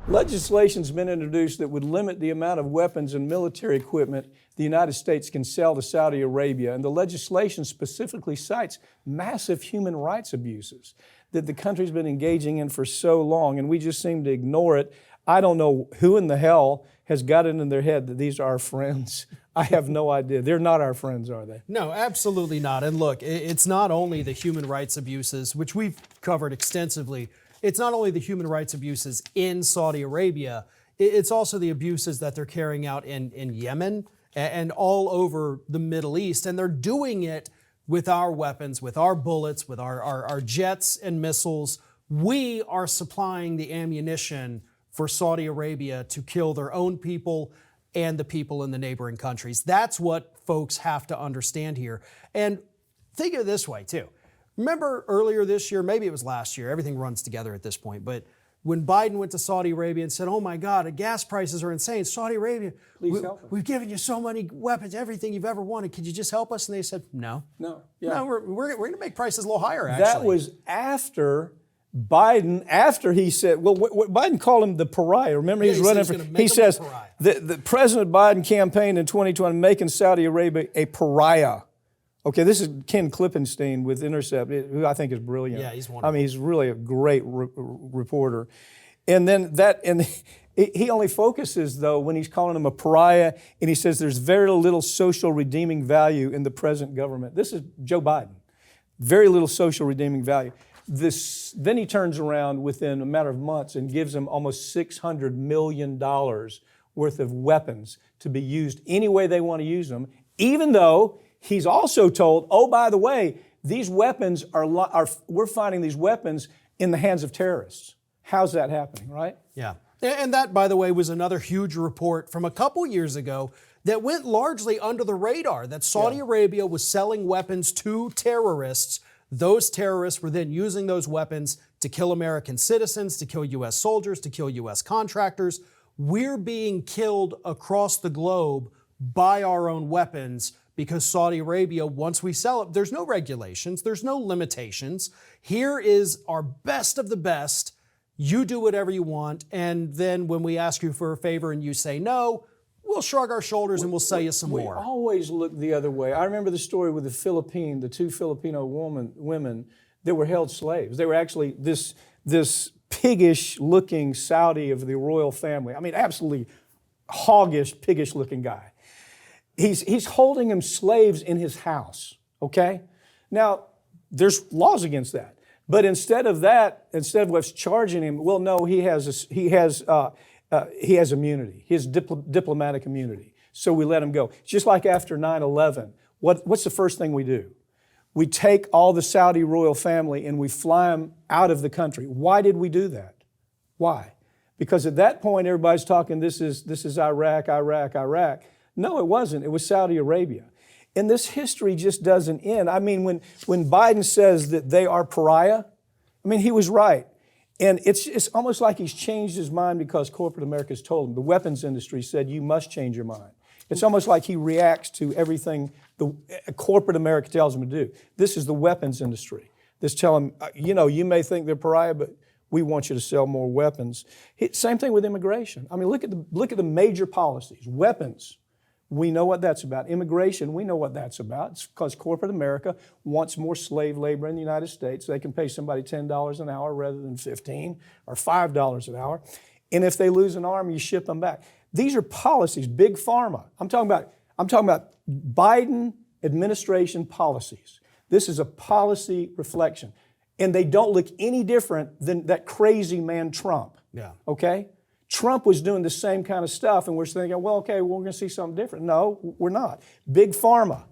Legislation's been introduced that would limit the amount of weapons and military equipment the United States can sell to Saudi Arabia. And the legislation specifically cites massive human rights abuses that the country's been engaging in for so long, and we just seem to ignore it. I don't know who in the hell has got it in their head that these are our friends. I have no idea. They're not our friends, are they? No, absolutely not. And look, it's not only the human rights abuses, which we've covered extensively. It's not only the human rights abuses in Saudi Arabia, it's also the abuses that they're carrying out in Yemen and all over the Middle East. And they're doing it with our weapons, with our bullets, with our jets and missiles. We are supplying the ammunition for Saudi Arabia to kill their own people and the people in the neighboring countries. That's what folks have to understand here. And think of it this way, too. Remember earlier this year, maybe it was last year, everything runs together at this point, but when Biden went to Saudi Arabia and said, oh my God, the gas prices are insane. Saudi Arabia, we've given you so many weapons, everything you've ever wanted. Could you just help us? And they said, no. No, we're going to make prices a little higher, actually. That was after Biden, after he said, well, Biden called him the pariah. Remember, he's running for, he says, the President Biden campaigned in 2020 making Saudi Arabia a pariah. Okay, this is Ken Klippenstein with Intercept, who I think is brilliant. Yeah, he's wonderful. I mean, he's really a great reporter. And then he only focuses, though, when he's calling him a pariah, and he says there's very little social redeeming value in the present government. This is Joe Biden. Very little social redeeming value. Then he turns around within a matter of months and gives them almost $600 million worth of weapons to be used any way they want to use them, even though he's also told, oh, by the way, these weapons we're finding these weapons in the hands of terrorists. How's that happening, right? Yeah. And that, by the way, was another huge report from a couple years ago that went largely under the radar, that Saudi Arabia was selling weapons to terrorists. Those terrorists were then using those weapons to kill American citizens, to kill U.S. soldiers, to kill U.S. contractors. We're being killed across the globe by our own weapons because Saudi Arabia, once we sell it, there's no regulations, there's no limitations. Here is our best of the best. You do whatever you want, and then when we ask you for a favor and you say no, we'll shrug our shoulders and we'll sell you some more. We always look the other way. I remember the story with the two Filipino women that were held slaves. They were actually this piggish-looking Saudi of the royal family. I mean, absolutely hoggish, piggish-looking guy. He's holding them slaves in his house, okay? Now, there's laws against that. But instead of what's charging him, well, no, he has immunity. He has diplomatic immunity. So we let him go. It's just like after 9/11. What's the first thing we do? We take all the Saudi royal family and we fly them out of the country. Why did we do that? Why? Because at that point, everybody's talking, this is Iraq. No, it wasn't. It was Saudi Arabia. And this history just doesn't end. I mean, when Biden says that they are pariah, I mean, he was right. And it's almost like he's changed his mind because corporate America's told him. The weapons industry said, you must change your mind. It's almost like he reacts to everything the corporate America tells him to do. This is the weapons industry. This tell him, you may think they're pariah, but we want you to sell more weapons. Same thing with immigration. I mean, look at the major policies. Weapons. We know what that's about. Immigration, we know what that's about. It's because corporate America wants more slave labor in the United States. They can pay somebody $10 an hour rather than $15 or $5 an hour. And if they lose an arm, you ship them back. These are policies, big pharma. I'm talking about Biden administration policies. This is a policy reflection. And they don't look any different than that crazy man Trump. Yeah. Okay? Trump was doing the same kind of stuff, and we're thinking, well, okay, we're going to see something different. No, we're not. Big pharma.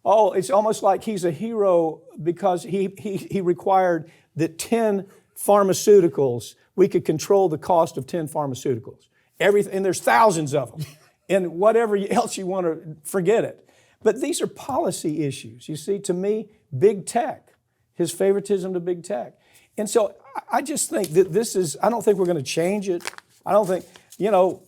Oh, it's almost like he's a hero because he required that 10 pharmaceuticals, we could control the cost of 10 pharmaceuticals. Everything, and there's thousands of them. And whatever else you want to, forget it. But these are policy issues. You see, to me, big tech, his favoritism to big tech. And so I just think that I don't think we're going to change it. I don't think,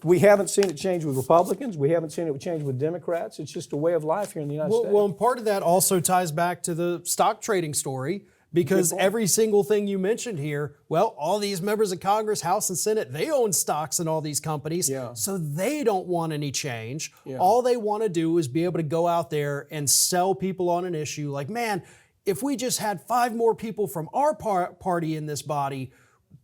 we haven't seen it change with Republicans. We haven't seen it change with Democrats. It's just a way of life here in the United States. Well, and part of that also ties back to the stock trading story, because every single thing you mentioned here, well, all these members of Congress, House and Senate, they own stocks in all these companies, so they don't want any change. All they want to do is be able to go out there and sell people on an issue like, man, if we just had 5 more people from our party in this body,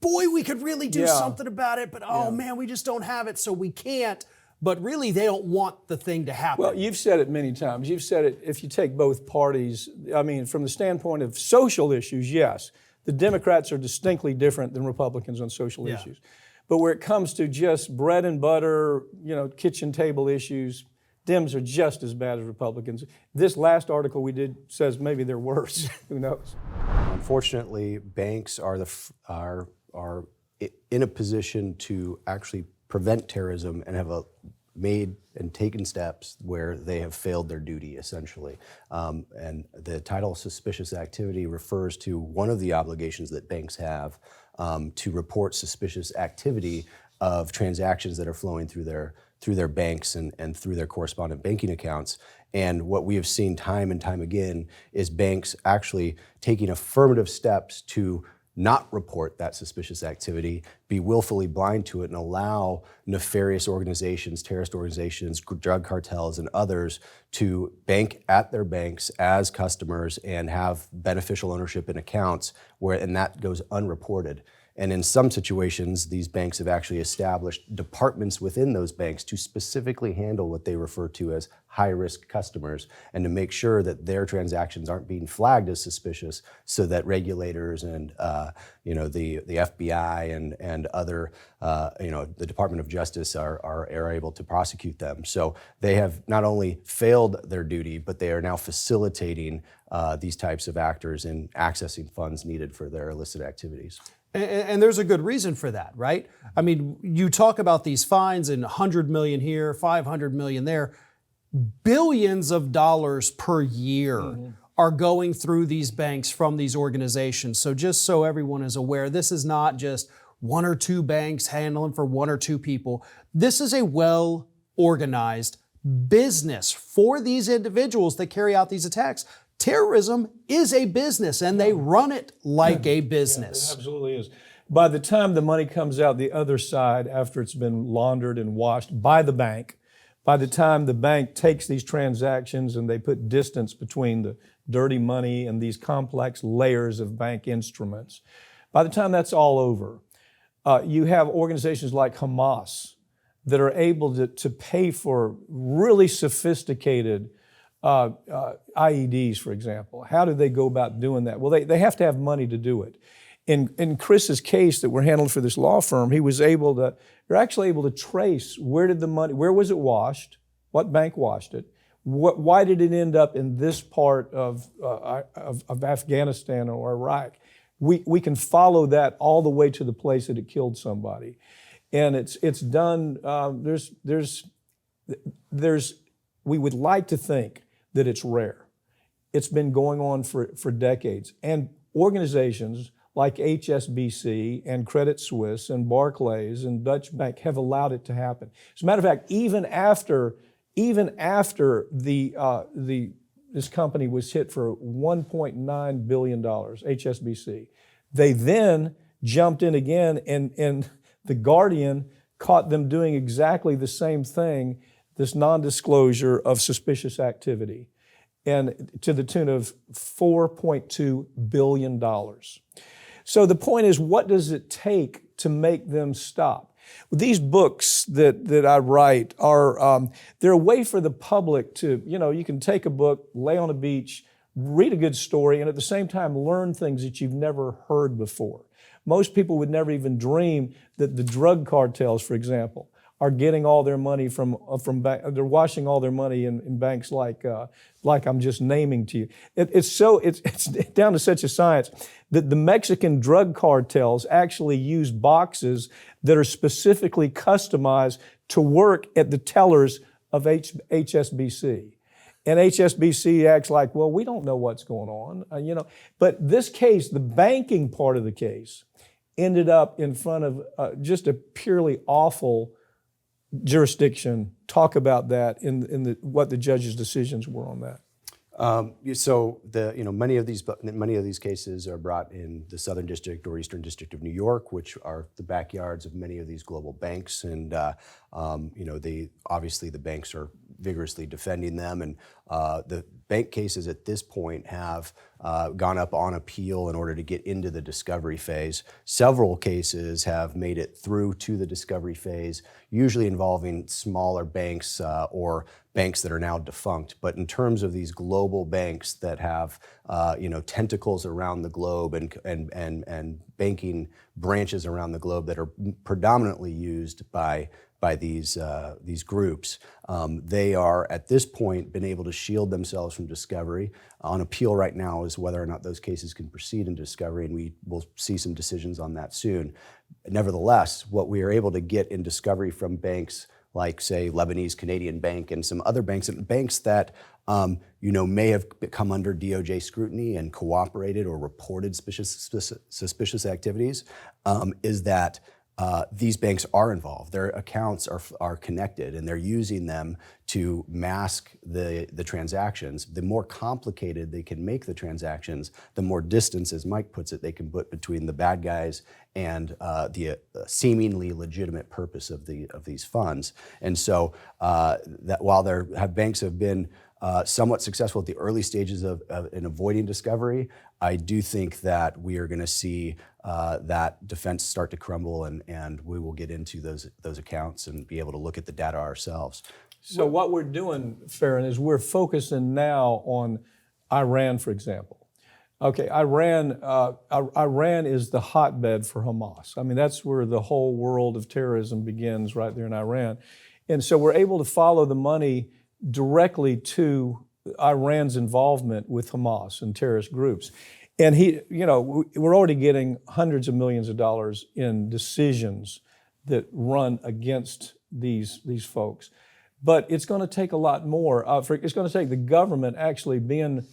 boy, we could really do something about it, but oh man, we just don't have it, so we can't. But really, they don't want the thing to happen. Well, you've said it many times. You've said it, if you take both parties, I mean, from the standpoint of social issues, yes, the Democrats are distinctly different than Republicans on social issues. But where it comes to just bread and butter, kitchen table issues, Dems are just as bad as Republicans. This last article we did says maybe they're worse. Who knows? Unfortunately, banks are in a position to actually prevent terrorism and have made and taken steps where they have failed their duty, essentially. And the title suspicious activity refers to one of the obligations that banks have to report suspicious activity of transactions that are flowing through their banks and through their correspondent banking accounts. And what we have seen time and time again is banks actually taking affirmative steps to not report that suspicious activity, be willfully blind to it, and allow nefarious organizations, terrorist organizations, drug cartels, and others to bank at their banks as customers and have beneficial ownership in accounts, and that goes unreported. And in some situations, these banks have actually established departments within those banks to specifically handle what they refer to as high-risk customers and to make sure that their transactions aren't being flagged as suspicious so that regulators and the FBI and other, the Department of Justice are able to prosecute them. So they have not only failed their duty, but they are now facilitating these types of actors in accessing funds needed for their illicit activities. And there's a good reason for that, right? I mean, you talk about these fines and 100 million here, 500 million there. Billions of dollars per year are going through these banks from these organizations. So just so everyone is aware, this is not just 1 or 2 banks handling for 1 or 2 people. This is a well-organized business for these individuals that carry out these attacks. Terrorism is a business, and they run it like a business. It absolutely is. By the time the money comes out the other side, after it's been laundered and washed by the bank, by the time the bank takes these transactions and they put distance between the dirty money and these complex layers of bank instruments, by the time that's all over, you have organizations like Hamas that are able to pay for really sophisticated IEDs, for example. How do they go about doing that? Well, they have to have money to do it. In Chris's case that we're handling for this law firm, they're actually able to trace where was it washed, what bank washed it, why did it end up in this part of Afghanistan or Iraq. We can follow that all the way to the place that it killed somebody. And it's done, we would like to think that it's rare. It's been going on for decades. And organizations like HSBC and Credit Suisse and Barclays and Dutch Bank have allowed it to happen. As a matter of fact, even after this company was hit for $1.9 billion, HSBC, they then jumped in again, and The Guardian caught them doing exactly the same thing, this non-disclosure of suspicious activity, and to the tune of $4.2 billion. So the point is, what does it take to make them stop? These books that I write are, they're a way for the public to, you can take a book, lay on a beach, read a good story, and at the same time learn things that you've never heard before. Most people would never even dream that the drug cartels, for example, are getting all their money from they're washing all their money in banks like I'm just naming to you. It's down to such a science that the Mexican drug cartels actually use boxes that are specifically customized to work at the tellers of HSBC. And HSBC acts like, well, we don't know what's going on, But this case, the banking part of the case, ended up in front of just a purely awful jurisdiction. Talk about that in what the judge's decisions were on that. So many of these cases are brought in the Southern District or Eastern District of New York, which are the backyards of many of these global banks, and obviously the banks are vigorously defending them, and the bank cases at this point have gone up on appeal in order to get into the discovery phase. Several cases have made it through to the discovery phase, usually involving smaller banks or banks that are now defunct. But in terms of these global banks that have tentacles around the globe and banking branches around the globe that are predominantly used by these groups, they are at this point been able to shield themselves from discovery. On appeal right now is whether or not those cases can proceed into discovery, and we will see some decisions on that soon. Nevertheless, what we are able to get in discovery from banks like, say, Lebanese Canadian Bank and some other banks, and banks that may have come under DOJ scrutiny and cooperated or reported suspicious activities, is that these banks are involved. Their accounts are connected, and they're using them to mask the transactions. The more complicated they can make the transactions, the more distance, as Mike puts it, they can put between the bad guys and the seemingly legitimate purpose of these funds. And so that while banks have been somewhat successful at the early stages in avoiding discovery, I do think that we are going to see that defense start to crumble, and we will get into those accounts and be able to look at the data ourselves. So what we're doing, Farron, is we're focusing now on Iran, for example. Okay, Iran is the hotbed for Hamas. I mean, that's where the whole world of terrorism begins, right there in Iran. And so we're able to follow the money directly to Iran's involvement with Hamas and terrorist groups. And we're already getting hundreds of millions of dollars in decisions that run against these folks. But it's going to take a lot more. It's going to take the government actually being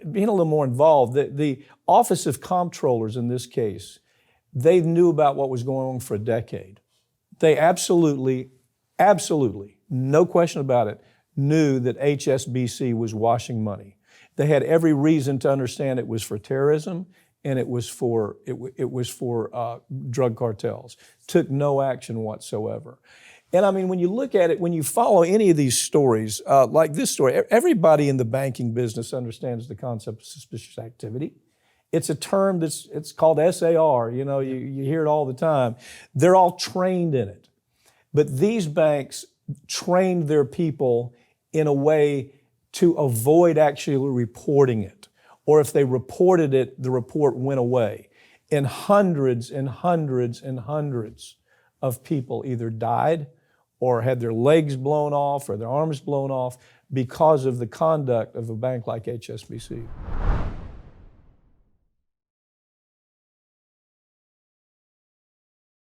a little more involved. The Office of Comptrollers in this case, they knew about what was going on for a decade. They absolutely, no question about it, knew that HSBC was washing money. They had every reason to understand it was for terrorism, and it was for drug cartels. Took no action whatsoever. And I mean, when you look at it, when you follow any of these stories, like this story, everybody in the banking business understands the concept of suspicious activity. It's a term it's called SAR. You hear it all the time. They're all trained in it. But these banks trained their people in a way to avoid actually reporting it. Or if they reported it, the report went away. And hundreds and hundreds and hundreds of people either died or had their legs blown off or their arms blown off because of the conduct of a bank like HSBC.